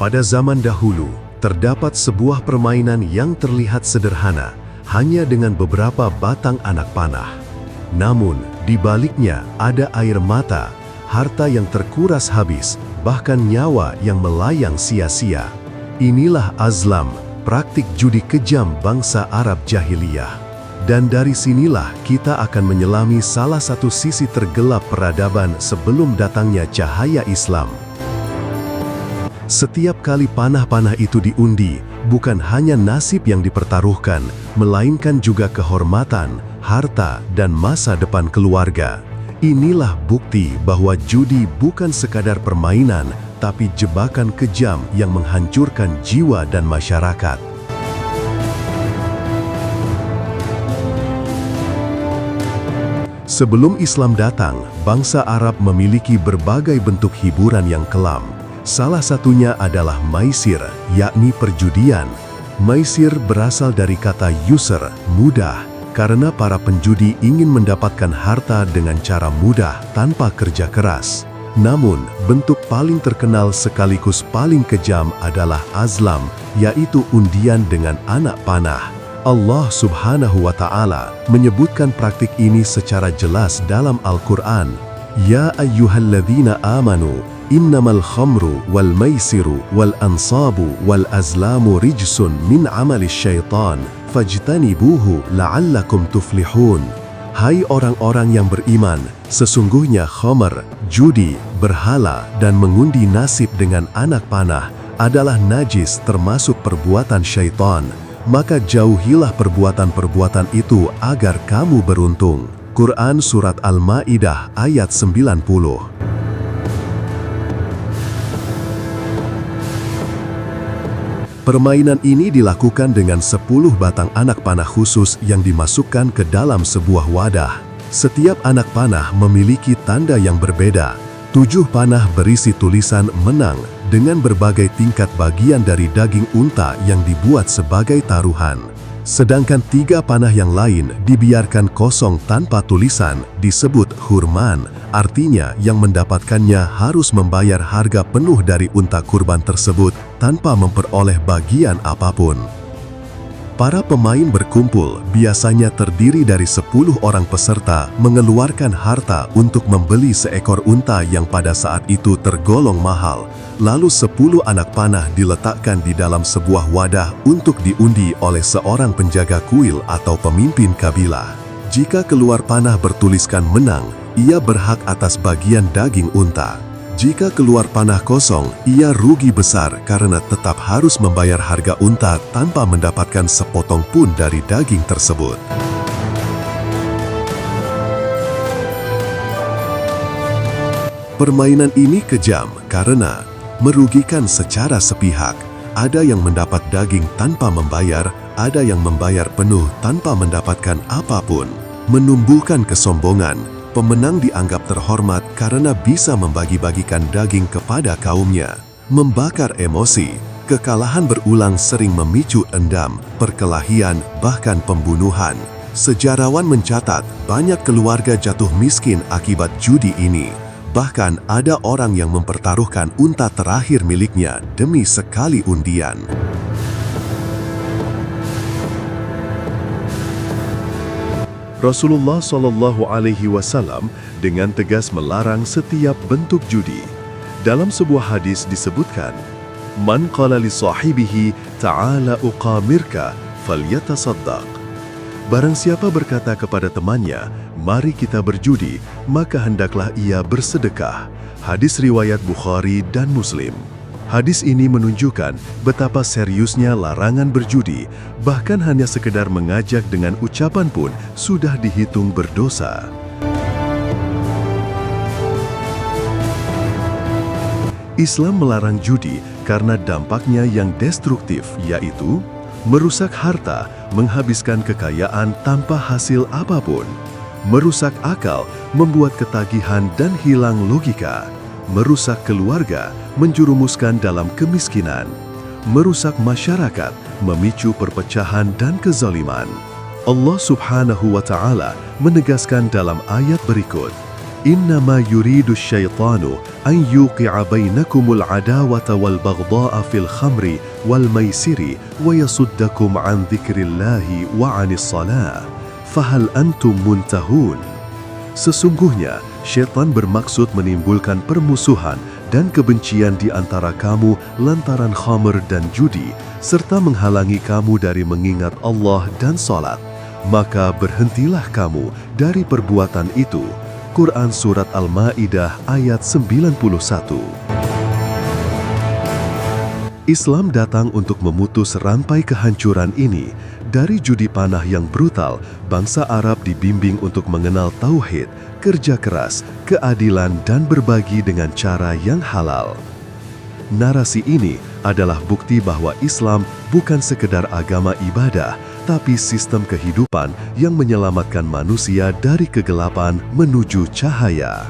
Pada zaman dahulu, terdapat sebuah permainan yang terlihat sederhana, hanya dengan beberapa batang anak panah. Namun, di baliknya ada air mata, harta yang terkuras habis, bahkan nyawa yang melayang sia-sia. Inilah azlam, praktik judi kejam bangsa Arab jahiliyah. Dan dari sinilah kita akan menyelami salah satu sisi tergelap peradaban sebelum datangnya cahaya Islam. Setiap kali panah-panah itu diundi, bukan hanya nasib yang dipertaruhkan, melainkan juga kehormatan, harta, dan masa depan keluarga. Inilah bukti bahwa judi bukan sekadar permainan, tapi jebakan kejam yang menghancurkan jiwa dan masyarakat. Sebelum Islam datang, bangsa Arab memiliki berbagai bentuk hiburan yang kelam. Salah satunya adalah maisir, yakni perjudian. Maisir berasal dari kata yusr, mudah, karena para penjudi ingin mendapatkan harta dengan cara mudah tanpa kerja keras. Namun, bentuk paling terkenal sekaligus paling kejam adalah azlam, yaitu undian dengan anak panah. Allah Subhanahu wa Ta'ala menyebutkan praktik ini secara jelas dalam Al-Quran. Ya ayyuhalladzina amanu, innamal khamru wal maisiru wal ansabu wal azlamu rijsun min amalis syaitan, fajtanibuhu la'allakum tuflihun. Hai orang-orang yang beriman, sesungguhnya khamr, judi, berhala, dan mengundi nasib dengan anak panah adalah najis termasuk perbuatan syaitan. Maka jauhilah perbuatan-perbuatan itu agar kamu beruntung. Quran Surat Al-Ma'idah ayat 90. Permainan ini dilakukan dengan 10 batang anak panah khusus yang dimasukkan ke dalam sebuah wadah. Setiap anak panah memiliki tanda yang berbeda. 7 panah berisi tulisan menang dengan berbagai tingkat bagian dari daging unta yang dibuat sebagai taruhan. Sedangkan 3 panah yang lain dibiarkan kosong tanpa tulisan, disebut hurman, artinya yang mendapatkannya harus membayar harga penuh dari unta kurban tersebut tanpa memperoleh bagian apapun. Para pemain berkumpul, biasanya terdiri dari 10 orang peserta, mengeluarkan harta untuk membeli seekor unta yang pada saat itu tergolong mahal. Lalu 10 anak panah diletakkan di dalam sebuah wadah untuk diundi oleh seorang penjaga kuil atau pemimpin kabilah. Jika keluar panah bertuliskan menang, ia berhak atas bagian daging unta. Jika keluar panah kosong, ia rugi besar karena tetap harus membayar harga unta tanpa mendapatkan sepotong pun dari daging tersebut. Permainan ini kejam karena merugikan secara sepihak. Ada yang mendapat daging tanpa membayar, ada yang membayar penuh tanpa mendapatkan apapun. Menumbuhkan kesombongan. Pemenang dianggap terhormat karena bisa membagi-bagikan daging kepada kaumnya. Membakar emosi. Kekalahan berulang sering memicu endam, perkelahian, bahkan pembunuhan. Sejarawan mencatat banyak keluarga jatuh miskin akibat judi ini. Bahkan ada orang yang mempertaruhkan unta terakhir miliknya demi sekali undian. Rasulullah SAW dengan tegas melarang setiap bentuk judi. Dalam sebuah hadis disebutkan, "Man qala li sahibihi ta'ala uqamirka falyatasaddaq." Barang siapa berkata kepada temannya, "Mari kita berjudi," maka hendaklah ia bersedekah. Hadis riwayat Bukhari dan Muslim. Hadis ini menunjukkan betapa seriusnya larangan berjudi, bahkan hanya sekedar mengajak dengan ucapan pun sudah dihitung berdosa. Islam melarang judi karena dampaknya yang destruktif, yaitu merusak harta, menghabiskan kekayaan tanpa hasil apapun, merusak akal, membuat ketagihan dan hilang logika, merusak keluarga, menjerumuskan dalam kemiskinan, merusak masyarakat, memicu perpecahan dan kezaliman. Allah Subhanahu wa Ta'ala menegaskan dalam ayat berikut, Innama yuridu syaitanu an yuqi'a bainakumul adawata wal baghdha'a fil khamri wal maisiri wa yasuddakum an dzikrillahi wa 'anis shalah. Fahal antum muntahun? Sesungguhnya, syaitan bermaksud menimbulkan permusuhan dan kebencian di antara kamu lantaran khamr dan judi, serta menghalangi kamu dari mengingat Allah dan salat. Maka berhentilah kamu dari perbuatan itu. Quran Surat Al-Ma'idah ayat 91. Islam datang untuk memutus rantai kehancuran ini. Dari judi panah yang brutal, bangsa Arab dibimbing untuk mengenal tauhid, kerja keras, keadilan, dan berbagi dengan cara yang halal. Narasi ini adalah bukti bahwa Islam bukan sekedar agama ibadah, tapi sistem kehidupan yang menyelamatkan manusia dari kegelapan menuju cahaya.